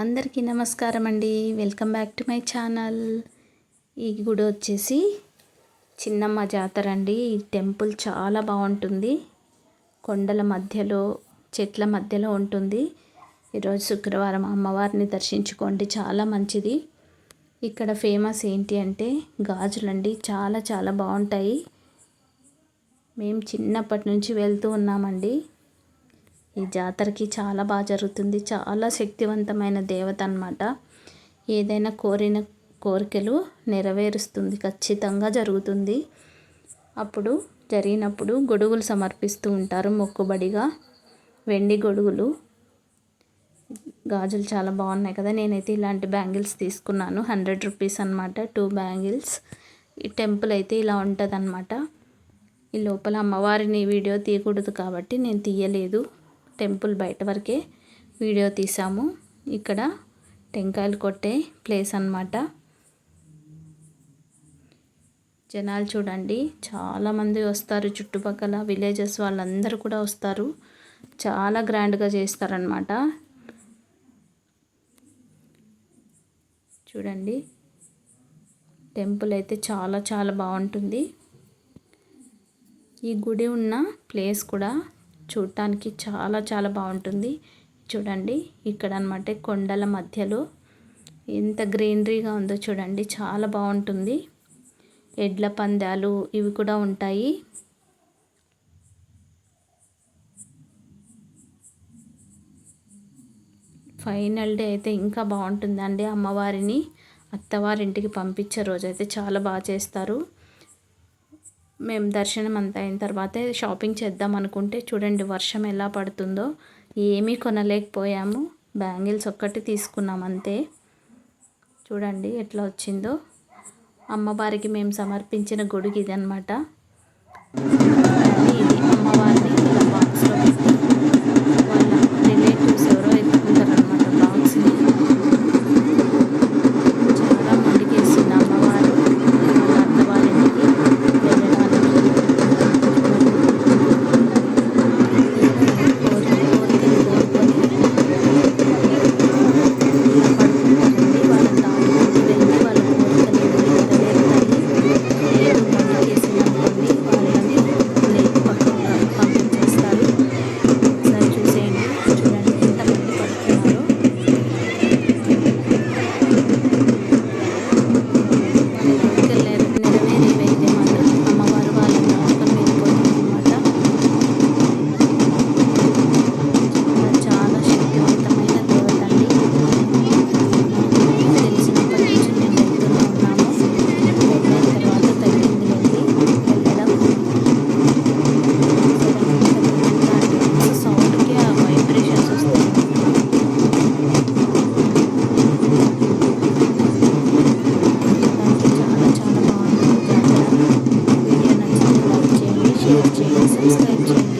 అందరికీ నమస్కారం అండి. Welcome back to my channel. ఈ గుడి వచ్చేసి చిన్నమ్మ జాతర అండి. ఈ టెంపుల్ చాలా బాగుంటుంది. కొండల మధ్యలో చెట్ల మధ్యలో ఉంటుంది. ఈరోజు శుక్రవారం అమ్మవారిని దర్శించుకోండి, చాలా మంచిది. ఇక్కడ ఫేమస్ ఏంటి అంటే గాజులండి. చాలా చాలా బాగుంటాయి. మేము చిన్నప్పటి నుంచి వెళ్తూ ఉన్నామండి. ఈ జాతరకి చాలా బాగా జరుగుతుంది. చాలా శక్తివంతమైన దేవత అన్నమాట. ఏదైనా కోరిన కోరికలు నెరవేరుస్తుంది, ఖచ్చితంగా జరుగుతుంది. అప్పుడు జరిగినప్పుడు గొడుగులు సమర్పిస్తూ ఉంటారు మొక్కుబడిగా, వెండి గొడుగులు. గాజులు చాలా బాగున్నాయి కదా. నేనైతే ఇలాంటి బ్యాంగిల్స్ తీసుకున్నాను. 100 రూపీస్ అనమాట, 2 బ్యాంగిల్స్. ఈ టెంపుల్ అయితే ఇలా ఉంటుంది అన్నమాట. ఈ లోపల అమ్మవారిని వీడియో తీయకూడదు కాబట్టి నేను తీయలేదు. టెంపుల్ బయట వరకే వీడియో తీసాము. ఇక్కడ టెంకాయలు కొట్టే ప్లేస్ అన్నమాట. జనాలు చూడండి, చాలామంది వస్తారు. చుట్టుపక్కల విలేజెస్ వాళ్ళందరూ కూడా వస్తారు. చాలా గ్రాండ్గా చేస్తారనమాట. చూడండి, టెంపుల్ అయితే చాలా చాలా బాగుంటుంది. ఈ గుడి ఉన్న ప్లేస్ కూడా చూడటానికి చాలా చాలా బాగుంటుంది. చూడండి, ఇక్కడ అన్నమాట కొండల మధ్యలో ఎంత గ్రీనరీగా ఉందో చూడండి, చాలా బాగుంటుంది. ఎడ్ల పందాలు ఇవి కూడా ఉంటాయి. ఫైనల్ డే అయితే ఇంకా బాగుంటుందండి. అమ్మవారిని అత్తవారింటికి పంపించే రోజైతే చాలా బాగా చేస్తారు. మేము దర్శనం అంతా అయిన తర్వాతే షాపింగ్ చేద్దాం అనుకుంటే చూడండి వర్షం ఎలా పడుతుందో. ఏమీ కొనలేకపోయాము. బ్యాంగిల్స్ ఒక్కటి తీసుకున్నాం అంతే. చూడండి ఎట్లా వచ్చిందో. అమ్మవారికి మేము సమర్పించిన గొడుగు ఇది అనమాట. ఇది అమ్మవారిని ఇలా బాక్స్లో పెట్టి వాళ్ళ రిలేటివ్స్ ఎవరో ఎత్తుకుంటారనమాట బాక్స్ని. చాలా ముందుకేసింది అమ్మవారు వాళ్ళ అత్తవారింటికి వెళ్ళడానికి. కోరికలు కోరుకొని పడుకుంటారండి. వాళ్ళని తాడుకుంటూ వెళ్ళి వాళ్ళ కోరికలు నెరవేరుతాయి. లేదు ముందుకేసింది అనుకోండి, వాళ్ళని లేపి పక్కన పంపించేస్తారు. ఒకసారి చూసేయండి. చూడండి ఎంతమంది పడుతున్నారో. వాళ్ళ కోరికలు నెరవేరేవైతే మాత్రం అమ్మవారు వాళ్ళని నమ్ముకొని వెళ్ళిపోతుంది అనమాట. చాలా శక్తివంతమైన దేవత అండి. తెలిసినప్పటి నుంచి మేము వెళ్తూనే ఉన్నాము. వెళ్ళిన తర్వాత తగ్గింది వెళ్ళడం. సౌండ్కి ఆ వైబ్రేషన్స్ వస్తాయి. చాలా చాలా బాగుంటుంది జాతర. వీడియో నచ్చితే లైక్ చేయండి, షేర్ చేయండి, సబ్స్క్రైబ్ చేయండి.